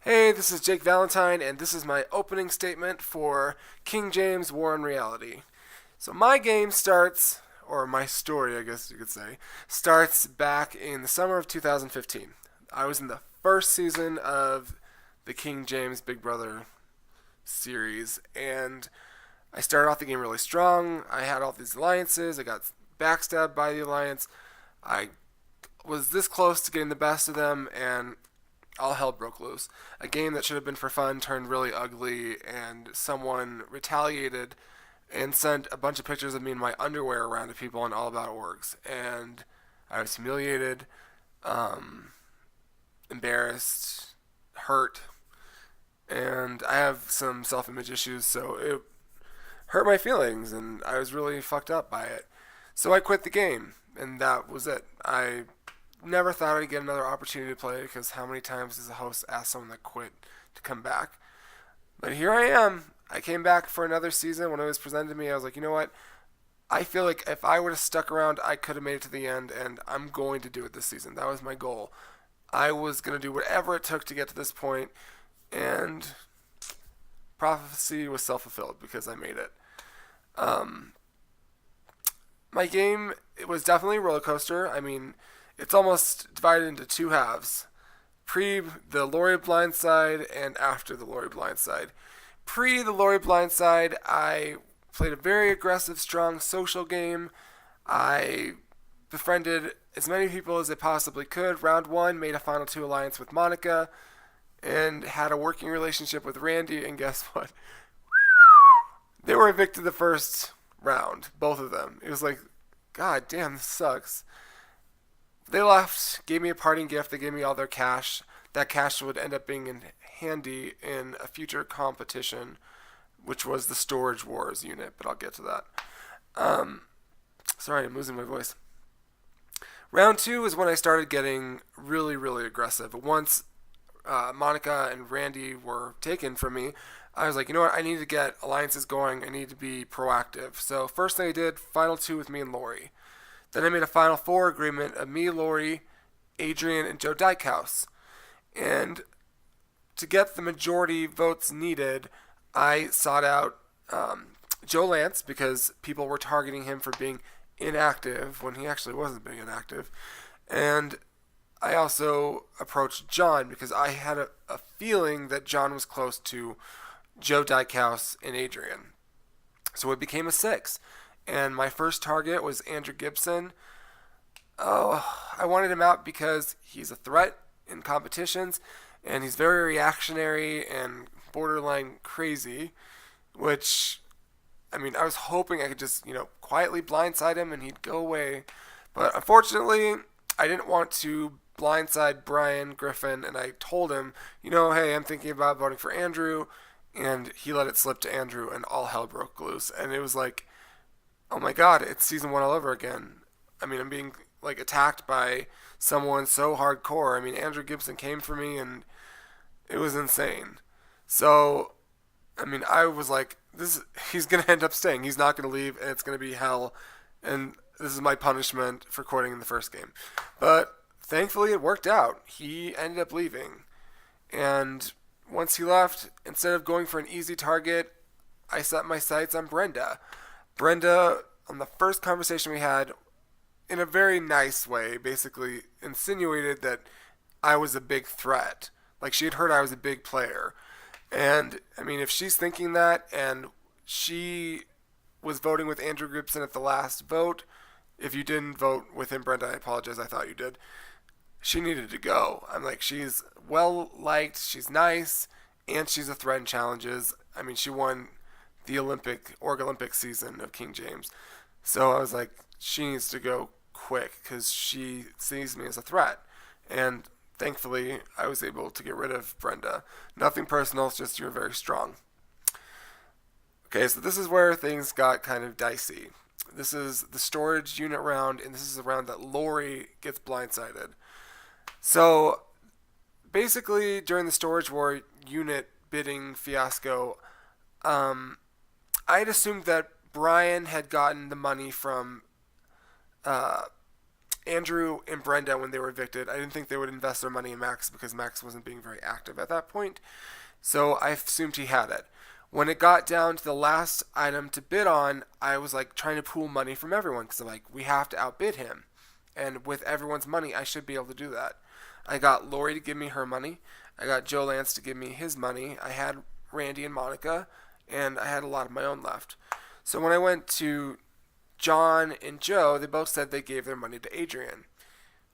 Hey, this is Jake Valentine, and this is my opening statement for King James War on Reality. So, my game starts, or my story, I guess you could say, starts back in the summer of 2015. I was in the first season of the King James Big Brother series, and I started off the game really strong. I had all these alliances, I got backstabbed by the alliance. I was this close to getting the best of them, and all hell broke loose. A game that should have been for fun turned really ugly, and someone retaliated and sent a bunch of pictures of me in my underwear around to people on All About Orgs. And I was humiliated, um, embarrassed, hurt, and I have some self image issues, so it hurt my feelings, and I was really fucked up by it. So I quit the game, and that was it. I never thought I'd get another opportunity to play because how many times does a host ask someone that quit to come back? But here I am. I came back for another season. When it was presented to me, I was like, you know what? I feel like if I would have stuck around, I could have made it to the end, and I'm going to do it this season. That was my goal. I was going to do whatever it took to get to this point, and prophecy was self fulfilled because I made it. Um, my game, it was definitely a roller coaster. I mean, it's almost divided into two halves: pre the Lori Blindside and after the Lori Blindside. Pre the Lori Blindside, I played a very aggressive, strong social game. I befriended as many people as I possibly could. Round one, made a final two alliance with Monica, and had a working relationship with Randy. And guess what? They were evicted the first round, both of them. It was like, God damn, this sucks. They left, gave me a parting gift. They gave me all their cash. That cash would end up being handy in a future competition, which was the Storage Wars unit, but I'll get to that. Um, Sorry, I'm losing my voice. Round two is when I started getting really, really aggressive. Once Monica and Randy were taken from me, I was like, you know what? I need to get alliances going. I need to be proactive. So first thing I did, final two with me and Lori. Then I made a final four agreement of me, Lori, Adrian, and Joe Dykehouse. And to get the majority votes needed, I sought out Joe Lance because people were targeting him for being inactive when he actually wasn't being inactive. And I also approached John because I had a feeling that John was close to Joe Dykehouse and Adrian. So it became a six. And my first target was Andrew Gibson. Oh, I wanted him out because he's a threat in competitions, and he's very reactionary and borderline crazy, which, I mean, I was hoping I could just, quietly blindside him and he'd go away. But unfortunately, I didn't want to blindside Brian Griffin, and I told him, hey, I'm thinking about voting for Andrew, and he let it slip to Andrew, and all hell broke loose. And it was like, oh my god, it's season one all over again. I mean, I'm being like attacked by someone so hardcore. I mean, Andrew Gibson came for me, and it was insane. So, I mean, I was like, this he's gonna end up staying. He's not gonna leave, and it's gonna be hell. And this is my punishment for quitting in the first game. But thankfully, it worked out. He ended up leaving, and once he left, instead of going for an easy target, I set my sights on Brenda. Brenda, on the first conversation we had, in a very nice way, basically insinuated that I was a big threat. Like she had heard I was a big player. And, I mean, if she's thinking that and she was voting with Andrew Gibson at the last vote, if you didn't vote with him, Brenda, I apologize, I thought you did. She needed to go. I'm like, she's well liked, she's nice, and she's a threat in challenges. I mean, she won the Olympic season of King James. So I was like, she needs to go quick because she sees me as a threat. And thankfully, I was able to get rid of Brenda. Nothing personal, it's just you're very strong. Okay, so this is where things got kind of dicey. This is the storage unit round, and this is the round that Lori gets blindsided. So basically, during the storage war unit bidding fiasco, um, I had assumed that Brian had gotten the money from uh, Andrew and Brenda, when they were evicted, I didn't think they would invest their money in Max because Max wasn't being very active at that point. So I assumed he had it. When it got down to the last item to bid on, I was like trying to pool money from everyone because I'm like, we have to outbid him. And with everyone's money, I should be able to do that. I got Lori to give me her money. I got Joe Lance to give me his money. I had Randy and Monica, and I had a lot of my own left. So when I went to John and Joe, they both said they gave their money to Adrian.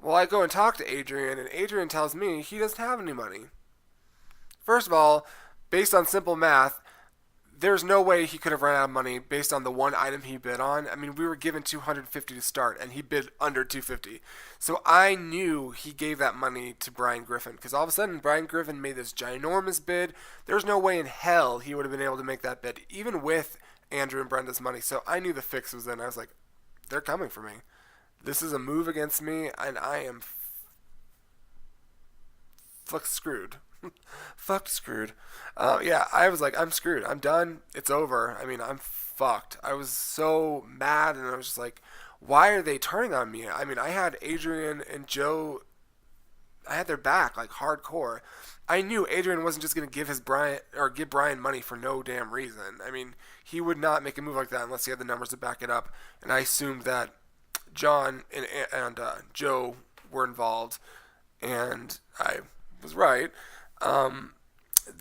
Well, I go and talk to Adrian, and Adrian tells me he doesn't have any money. First of all, based on simple math, there's no way he could have run out of money based on the one item he bid on. I mean, we were given 250 to start, and he bid under 250. So I knew he gave that money to Brian Griffin, because all of a sudden Brian Griffin made this ginormous bid. There's no way in hell he would have been able to make that bid, even with Andrew and Brenda's money. So I knew the fix was in. I was like, they're coming for me. This is a move against me, and I am fuck screwed. Fucked screwed. Yeah, I was like, I'm screwed. I'm done. It's over. I mean, I'm fucked. I was so mad, and I was just like, why are they turning on me? I mean, I had Adrian and Joe. I had their back like hardcore. I knew Adrian wasn't just gonna give Brian money for no damn reason. I mean, he would not make a move like that unless he had the numbers to back it up. And I assumed that John and Joe were involved, and I was right.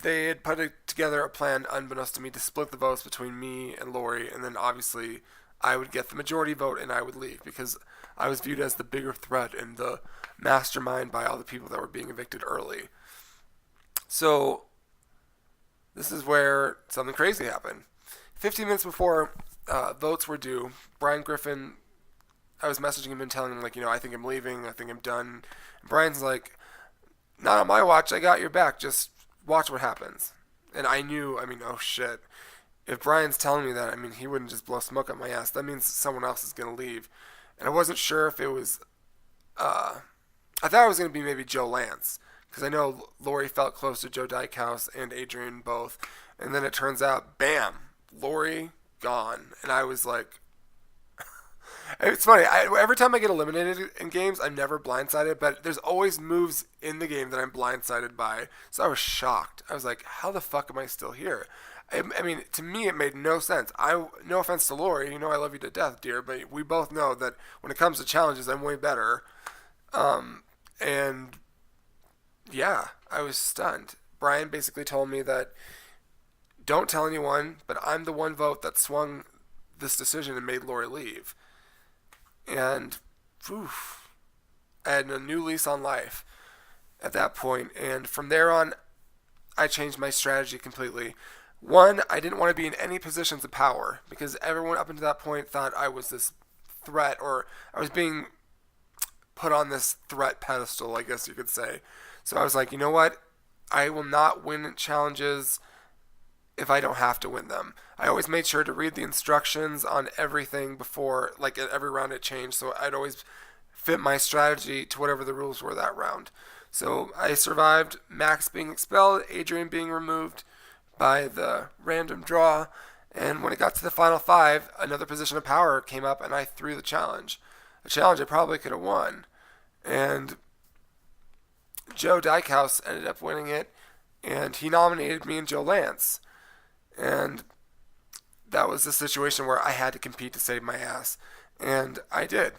They had put together a plan, unbeknownst to me, to split the votes between me and Lori, and then obviously I would get the majority vote and I would leave because I was viewed as the bigger threat and the mastermind by all the people that were being evicted early. So this is where something crazy happened. 15 minutes before votes were due, Brian Griffin, I was messaging him and telling him, like, I think I'm leaving, I think I'm done. And Brian's like, not on my watch, I got your back, just watch what happens. And I knew, oh shit. If Brian's telling me that, he wouldn't just blow smoke up my ass. That means someone else is going to leave. And I wasn't sure if it was, I thought it was going to be maybe Joe Lance. Because I know Lori felt close to Joe Dykhouse and Adrian both. And then it turns out, bam, Lori gone. And I was like, it's funny. Every time I get eliminated in games, I'm never blindsided, but there's always moves in the game that I'm blindsided by. So I was shocked. I was like, how the fuck am I still here? To me, it made no sense. No offense to Lori, I love you to death, dear, but we both know that when it comes to challenges, I'm way better. And yeah, I was stunned. Brian basically told me that don't tell anyone, but I'm the one vote that swung this decision and made Lori leave. And I had a new lease on life at that point. And from there on, I changed my strategy completely. One, I didn't want to be in any positions of power because everyone up until that point thought I was this threat, or I was being put on this threat pedestal, I guess you could say. So I was like, you know what? I will not win challenges if I don't have to win them. I always made sure to read the instructions on everything before, like at every round it changed, so I'd always fit my strategy to whatever the rules were that round. So I survived Max being expelled, Adrian being removed by the random draw, and when it got to the final five, another position of power came up and I threw the challenge. A challenge I probably could have won. And Joe Dykhouse ended up winning it, and he nominated me and Joe Lance. And that was the situation where I had to compete to save my ass. And I did.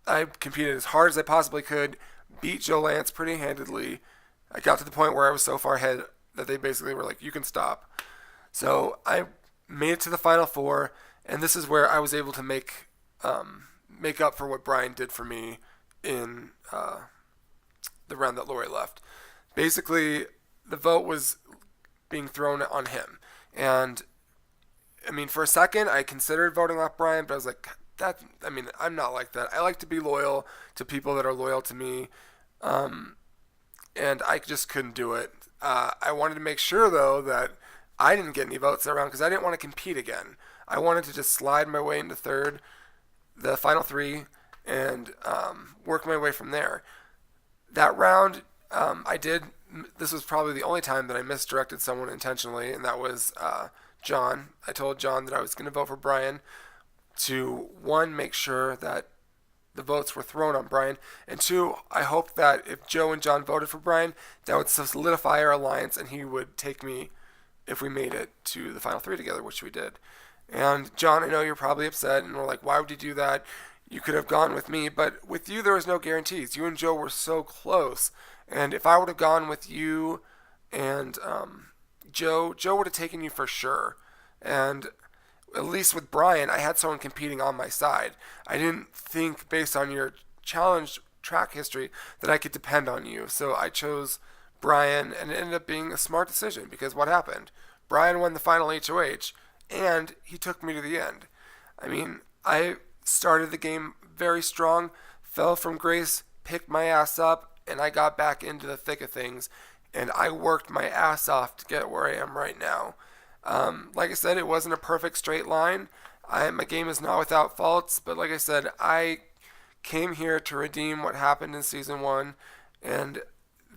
I competed as hard as I possibly could, beat Joe Lance pretty handedly. I got to the point where I was so far ahead that they basically were like, you can stop. So I made it to the final four, and this is where I was able to make up for what Brian did for me in the round that Lori left. Basically, the vote was being thrown on him. And, for a second, I considered voting off Brian, but I was like, I'm not like that. I like to be loyal to people that are loyal to me, and I just couldn't do it. I wanted to make sure, though, that I didn't get any votes around because I didn't want to compete again. I wanted to just slide my way into third, the final three, and work my way from there. That round, I did. This was probably the only time that I misdirected someone intentionally, and that was John. I told John that I was going to vote for Brian to, one, make sure that the votes were thrown on Brian. And two, I hope that if Joe and John voted for Brian, that would solidify our alliance and he would take me if we made it to the final three together, which we did. And John, I know you're probably upset and we're like, why would you do that? You could have gone with me, but with you there was no guarantees. You and Joe were so close, and if I would have gone with you and Joe would have taken you for sure. And at least with Brian, I had someone competing on my side. I didn't think, based on your challenge track history, that I could depend on you. So I chose Brian, and it ended up being a smart decision because what happened? Brian won the final HOH, and he took me to the end. I mean, I started the game very strong, fell from grace, picked my ass up, and I got back into the thick of things, and I worked my ass off to get where I am right now. Like I said, it wasn't a perfect straight line. My game is not without faults, but like I said, I came here to redeem what happened in season one, and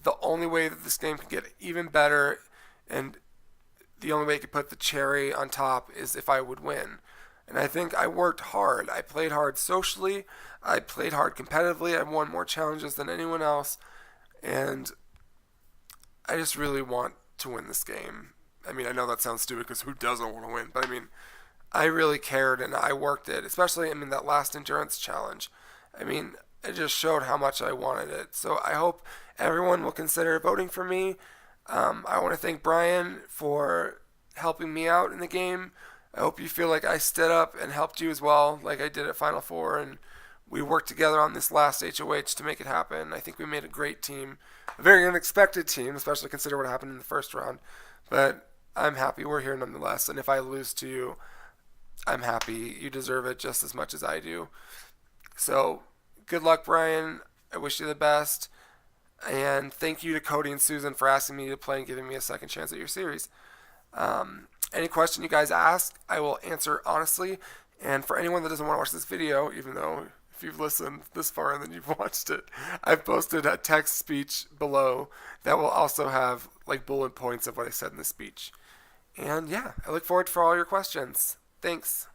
the only way that this game could get even better, and the only way it could put the cherry on top, is if I would win. And I think I worked hard. I played hard socially. I played hard competitively. I won more challenges than anyone else. And I just really want to win this game. I mean, I know that sounds stupid because who doesn't want to win? But I mean, I really cared and I worked it, especially, I mean, that last endurance challenge. I mean, it just showed how much I wanted it. So I hope everyone will consider voting for me. I want to thank Brian for helping me out in the game. I hope you feel like I stood up and helped you as well, like I did at Final Four, and we worked together on this last HOH to make it happen. I think we made a great team, a very unexpected team, especially consider what happened in the first round. But I'm happy we're here nonetheless, and if I lose to you, I'm happy. You deserve it just as much as I do. So, good luck, Brian. I wish you the best. And thank you to Cody and Susan for asking me to play and giving me a second chance at your series. Any question you guys ask, I will answer honestly. And for anyone that doesn't want to watch this video, even though if you've listened this far and then you've watched it, I've posted a text speech below that will also have like bullet points of what I said in the speech. And yeah, I look forward for all your questions. Thanks.